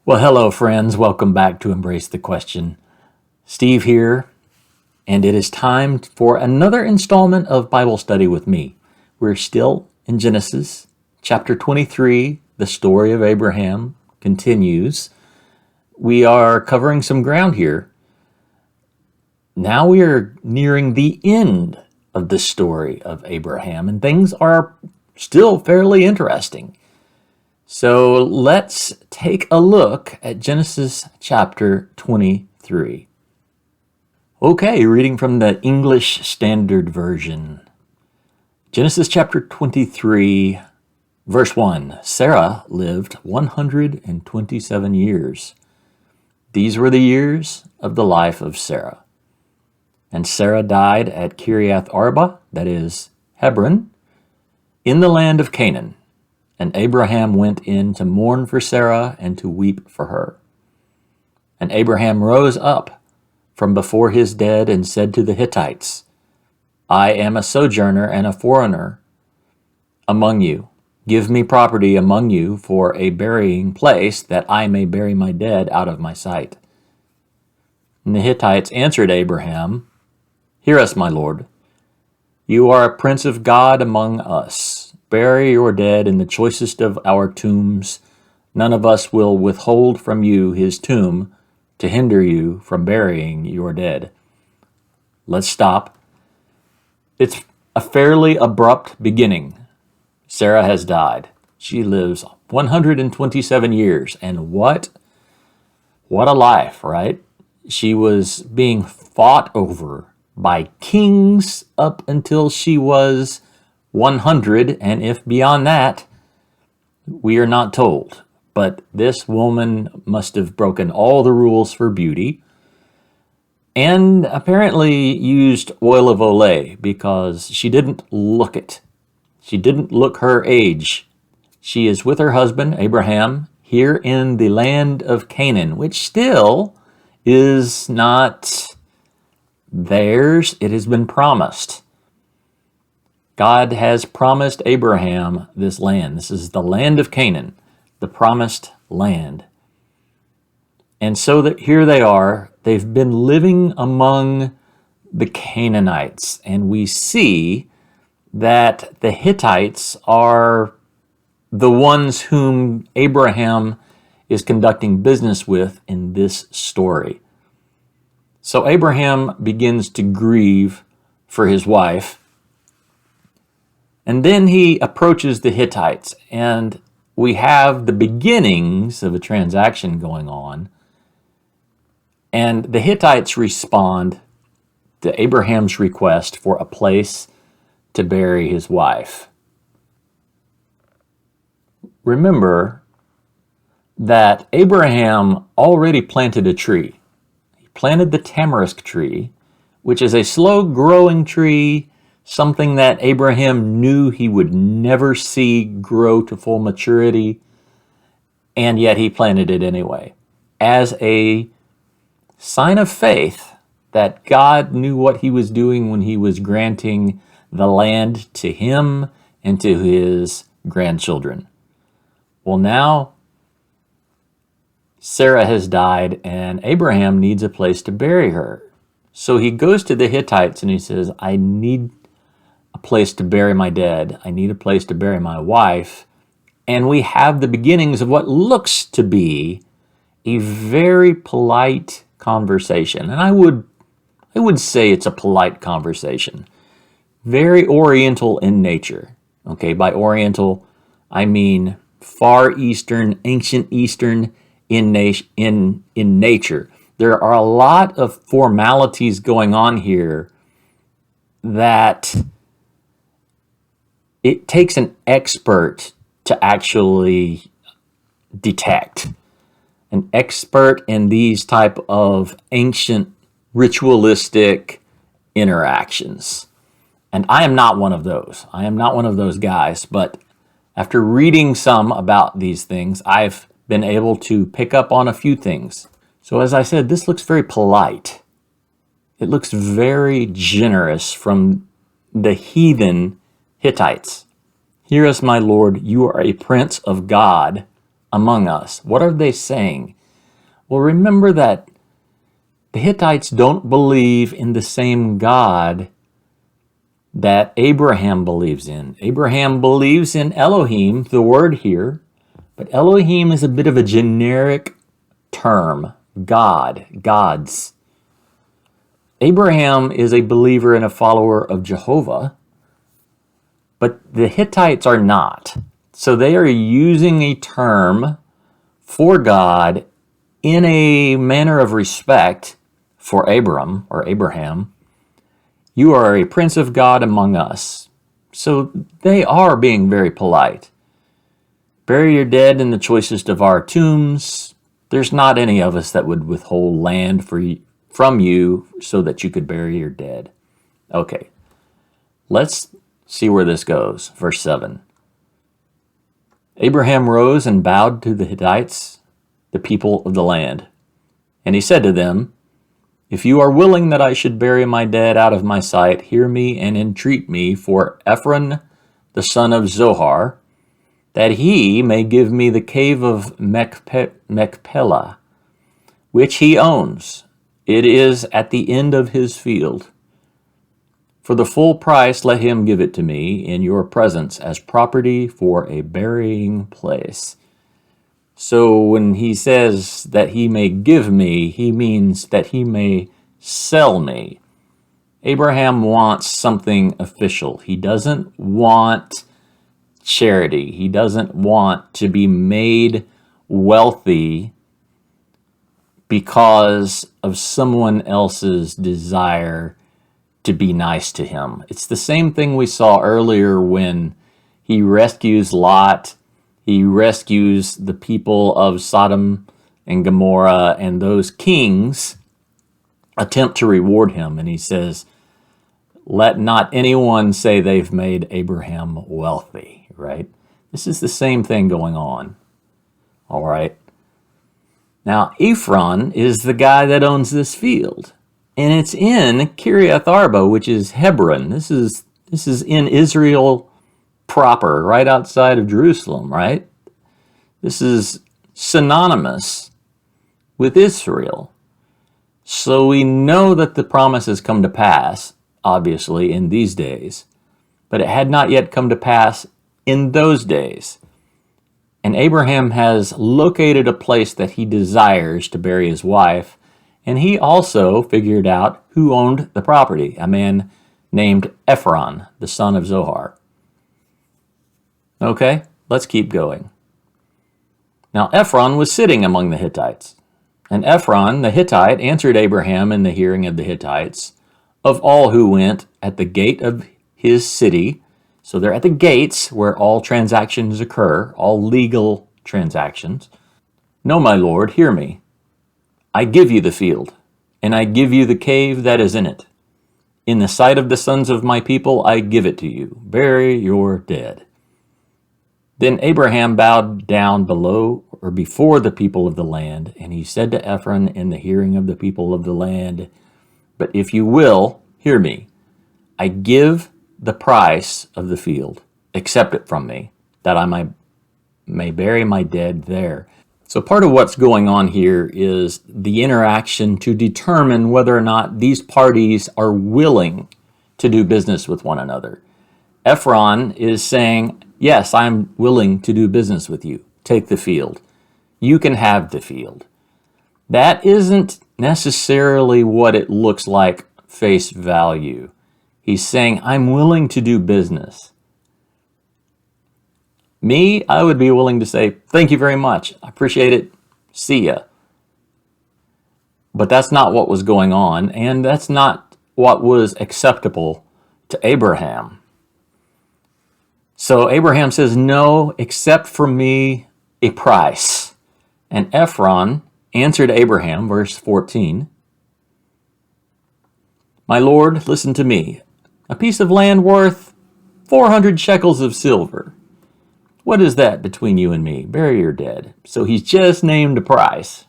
Well, hello, friends. Welcome back to Embrace the Question. Steve here, and it is time for another installment of Bible study with me. We're still in Genesis, chapter 23. The story of Abraham continues. We are covering some ground here. Now we are nearing the end of the story of Abraham, and things are still fairly interesting. So let's take a look at Genesis chapter 23. Okay, reading from the English Standard Version. Genesis chapter 23, verse 1. Sarah lived 127 years. These were the years of the life of Sarah. And Sarah died at Kiriath Arba, that is, Hebron, in the land of Canaan. And Abraham went in to mourn for Sarah and to weep for her. And Abraham rose up from before his dead and said to the Hittites, I am a sojourner and a foreigner among you. Give me property among you for a burying place, that I may bury my dead out of my sight. And the Hittites answered Abraham, Hear us, my lord. You are a prince of God among us. Bury your dead in the choicest of our tombs. None of us will withhold from you his tomb to hinder you from burying your dead. Let's stop. It's a fairly abrupt beginning. Sarah has died. She lives 127 years, and what a life, right? She was being fought over by kings up until she was 100, and if beyond that, we are not told. But this woman must have broken all the rules for beauty and apparently used oil of Olay because she didn't look it. She didn't look her age. She is with her husband, Abraham, here in the land of Canaan, which still is not theirs. It has been promised. God has promised Abraham this land. This is the land of Canaan, the promised land. And so that here they are, they've been living among the Canaanites, and we see that the Hittites are the ones whom Abraham is conducting business with in this story. So Abraham begins to grieve for his wife. And then he approaches the Hittites, and we have the beginnings of a transaction going on. And the Hittites respond to Abraham's request for a place to bury his wife. Remember that Abraham already planted a tree. He planted the tamarisk tree, which is a slow-growing tree, something that Abraham knew he would never see grow to full maturity, and yet he planted it anyway, as a sign of faith that God knew what he was doing when he was granting the land to him and to his grandchildren. Well, now Sarah has died, and Abraham needs a place to bury her. So he goes to the Hittites and he says, I need a place to bury my dead. I need a place to bury my wife. And we have the beginnings of what looks to be a very polite conversation. And I would say it's a polite conversation. Very Oriental in nature. Okay, by Oriental, I mean Far Eastern, Ancient Eastern in nature. There are a lot of formalities going on here that it takes an expert to actually detect. An expert in these type of ancient ritualistic interactions. And I am not one of those. I am not one of those guys, but after reading some about these things, I've been able to pick up on a few things. So as I said, this looks very polite. It looks very generous from the heathen Hittites. Hear us, my Lord, you are a prince of God among us. What are they saying? Well, remember that the Hittites don't believe in the same God that Abraham believes in. Abraham believes in Elohim, the word here, but Elohim is a bit of a generic term. God, gods. Abraham is a believer and a follower of Jehovah, but the Hittites are not. So they are using a term for God in a manner of respect for Abram or Abraham. You are a prince of God among us. So they are being very polite. Bury your dead in the choicest of our tombs. There's not any of us that would withhold land from you so that you could bury your dead. Okay, let's see where this goes. Verse 7. Abraham rose and bowed to the Hittites, the people of the land. And he said to them, if you are willing that I should bury my dead out of my sight, hear me and entreat me for Ephron, the son of Zohar, that he may give me the cave of Machpelah, which he owns. It is at the end of his field. For the full price let him give it to me in your presence as property for a burying place. So when he says that he may give me, he means that he may sell me. Abraham wants something official. He doesn't want charity. He doesn't want to be made wealthy because of someone else's desire to be nice to him. It's the same thing we saw earlier when he rescues Lot. He rescues the people of Sodom and Gomorrah, and those kings attempt to reward him. And he says, let not anyone say they've made Abraham wealthy, right? This is the same thing going on, all right? Now, Ephron is the guy that owns this field, and it's in Kiriath Arba, which is Hebron. This is in Israel proper, right outside of Jerusalem, right? This is synonymous with Israel. So we know that the promise has come to pass, obviously, in these days, but it had not yet come to pass in those days. And Abraham has located a place that he desires to bury his wife, and he also figured out who owned the property, a man named Ephron, the son of Zohar. Okay, let's keep going. Now Ephron was sitting among the Hittites. And Ephron the Hittite answered Abraham in the hearing of the Hittites, of all who went at the gate of his city. So they're at the gates where all transactions occur, all legal transactions. No, my lord, hear me. I give you the field, and I give you the cave that is in it. In the sight of the sons of my people, I give it to you. Bury your dead. Then Abraham bowed down below or before the people of the land, and he said to Ephron in the hearing of the people of the land, but if you will, hear me. I give the price of the field. Accept it from me, that I may bury my dead there. So part of what's going on here is the interaction to determine whether or not these parties are willing to do business with one another. Ephron is saying, yes, I'm willing to do business with you. Take the field. You can have the field. That isn't necessarily what it looks like face value. He's saying, I'm willing to do business. Me, I would be willing to say, thank you very much. I appreciate it. See ya. But that's not what was going on, and that's not what was acceptable to Abraham. So Abraham says, no, accept from me a price. And Ephron answered Abraham, verse 14, my lord, listen to me. A piece of land worth 400 shekels of silver. What is that between you and me? Bury your dead. So he's just named a price.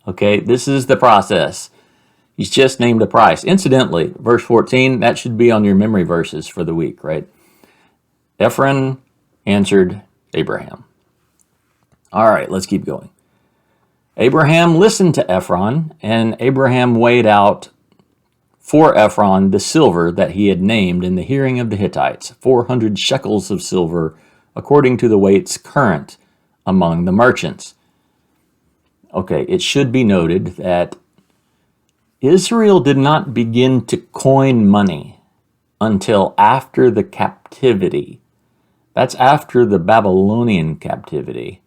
Okay, this is the process. He's just named a price. Incidentally, verse 14, that should be on your memory verses for the week, right? Ephron answered Abraham. All right, let's keep going. Abraham listened to Ephron, and Abraham weighed out for Ephron the silver that he had named in the hearing of the Hittites, 400 shekels of silver, according to the weights current among the merchants. Okay, it should be noted that Israel did not begin to coin money until after the captivity. That's after the Babylonian captivity.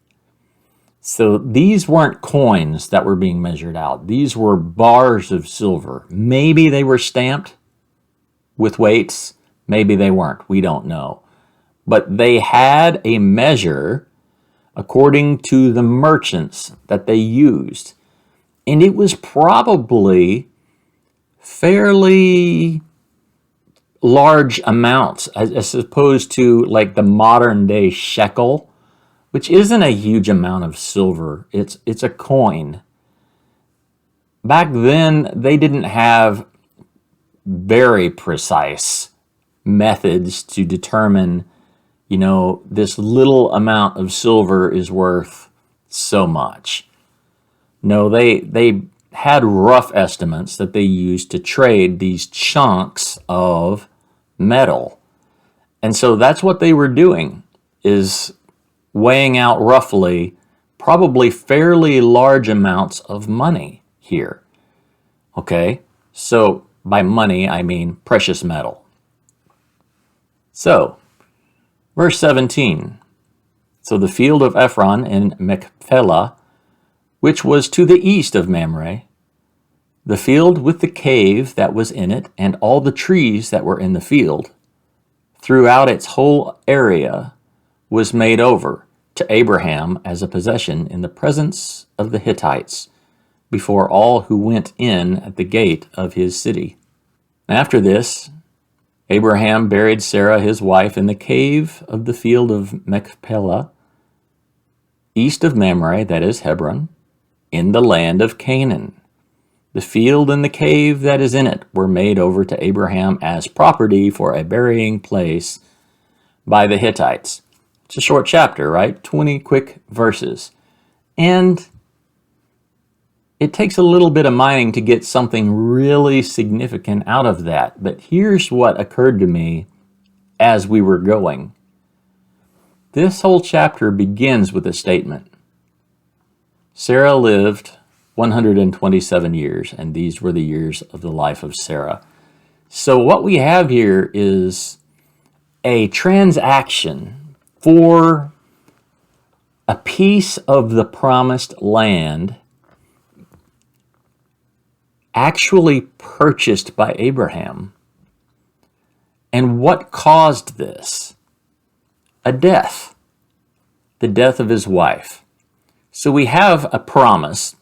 So these weren't coins that were being measured out. These were bars of silver. Maybe they were stamped with weights. Maybe they weren't. We don't know. But they had a measure according to the merchants that they used. And it was probably fairly large amounts as opposed to like the modern day shekel, which isn't a huge amount of silver. It's a coin. Back then, they didn't have very precise methods to determine, this little amount of silver is worth so much. No, they had rough estimates that they used to trade these chunks of metal. And so that's what they were doing, is weighing out roughly, probably fairly large amounts of money here. Okay, so by money, I mean precious metal. So, verse 17. So the field of Ephron in Machpelah, which was to the east of Mamre, the field with the cave that was in it, and all the trees that were in the field, throughout its whole area, was made over to Abraham as a possession in the presence of the Hittites, before all who went in at the gate of his city. After this, Abraham buried Sarah his wife in the cave of the field of Machpelah, east of Mamre, that is Hebron, in the land of Canaan. The field and the cave that is in it were made over to Abraham as property for a burying place by the Hittites. It's a short chapter, right? 20 quick verses. And it takes a little bit of mining to get something really significant out of that. But here's what occurred to me as we were going. This whole chapter begins with a statement. Sarah lived 127 years, and these were the years of the life of Sarah. So what we have here is a transaction for a piece of the promised land actually purchased by Abraham. And what caused this? A death. The death of his wife. So we have a promise.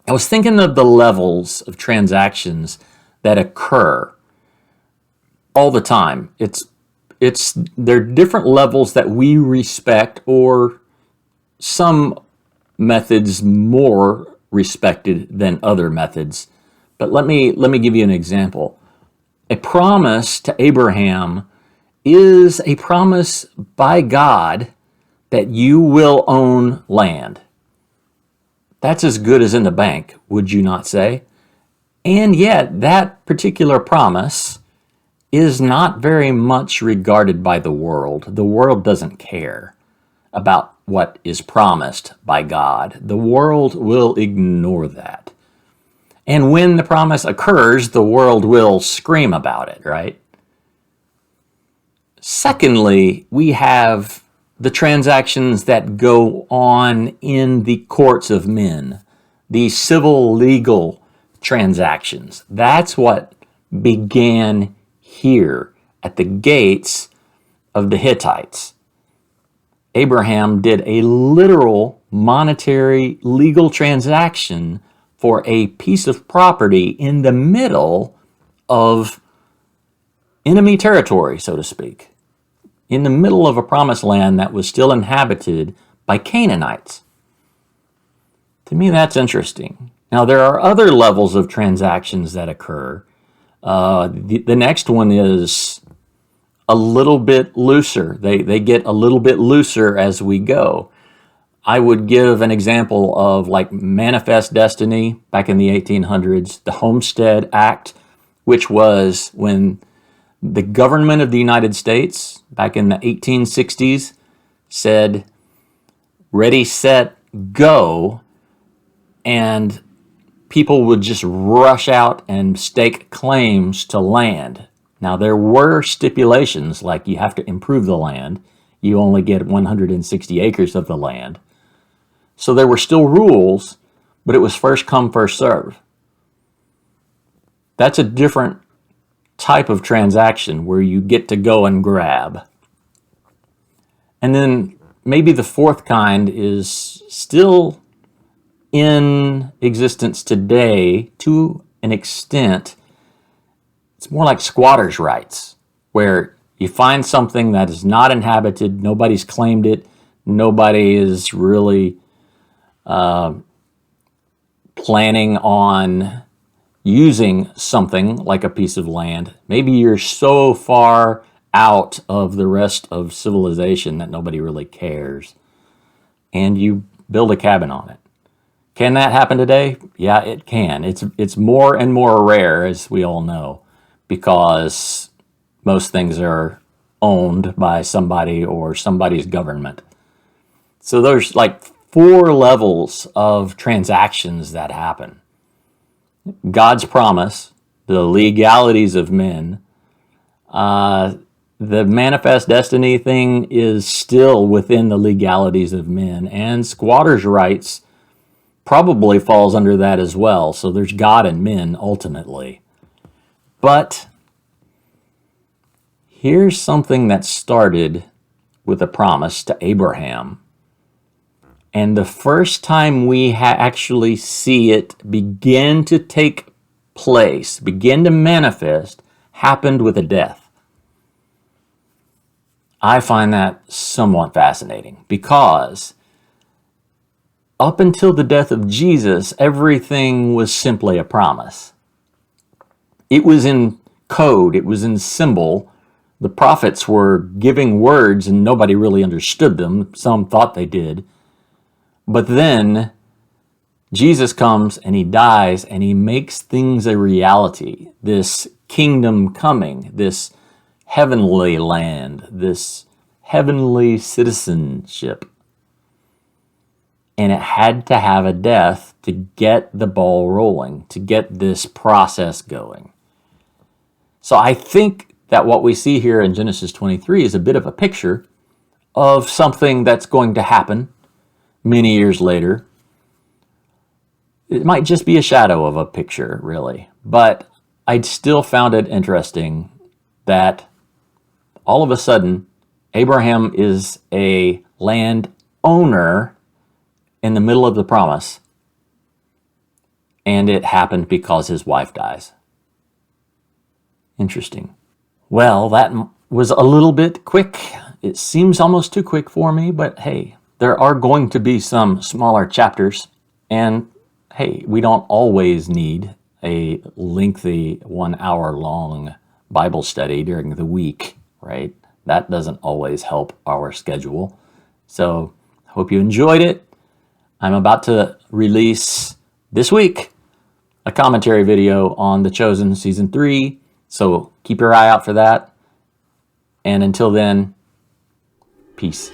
I was thinking of the levels of transactions that occur all the time. There are different levels that we respect, or some methods more respected than other methods. But let me give you an example. A promise to Abraham is a promise by God that you will own land. That's as good as in the bank, would you not say? And yet, that particular promise is not very much regarded by the world. The world doesn't care about what is promised by God. The world will ignore that. And when the promise occurs, the world will scream about it, right? Secondly, we have the transactions that go on in the courts of men, the civil legal transactions. That's what began here at the gates of the Hittites. Abraham did a literal monetary legal transaction for a piece of property in the middle of enemy territory, so to speak, in the middle of a promised land that was still inhabited by Canaanites. To me, that's interesting. Now, there are other levels of transactions that occur. The next one is a little bit looser. They get a little bit looser as we go. I would give an example of like manifest destiny back in the 1800s, the Homestead Act, which was when the government of the United States back in the 1860s said, ready, set, go, and people would just rush out and stake claims to land. Now, there were stipulations like you have to improve the land. You only get 160 acres of the land. So there were still rules, but it was first come, first serve. That's a different type of transaction where you get to go and grab. And then maybe the fourth kind is still in existence today to an extent. It's more like squatters' rights, where you find something that is not inhabited, nobody's claimed it, nobody is really planning on using something like a piece of land. Maybe you're so far out of the rest of civilization that nobody really cares, and you build a cabin on it. Can that happen today? Yeah, it can. It's more and more rare, as we all know, because most things are owned by somebody or somebody's government. So there's like 4 levels of transactions that happen. God's promise, the legalities of men, the manifest destiny thing is still within the legalities of men, and squatters' rights probably falls under that as well. So there's God and men ultimately. But here's something that started with a promise to Abraham. And the first time we actually see it begin to take place, begin to manifest, happened with a death. I find that somewhat fascinating because up until the death of Jesus, everything was simply a promise. It was in code, it was in symbol. The prophets were giving words and nobody really understood them. Some thought they did. But then Jesus comes and he dies and he makes things a reality. This kingdom coming, this heavenly land, this heavenly citizenship. And it had to have a death to get the ball rolling, to get this process going. So I think that what we see here in Genesis 23 is a bit of a picture of something that's going to happen many years later. It might just be a shadow of a picture, really. But I still found it interesting that all of a sudden, Abraham is a landowner in the middle of the promise, and it happened because his wife dies. Interesting. Well, that was a little bit quick. It seems almost too quick for me, but hey, there are going to be some smaller chapters, and hey, we don't always need a lengthy 1-hour-long Bible study during the week, right? That doesn't always help our schedule. So, hope you enjoyed it. I'm about to release this week a commentary video on The Chosen Season 3, so keep your eye out for that. And until then, peace.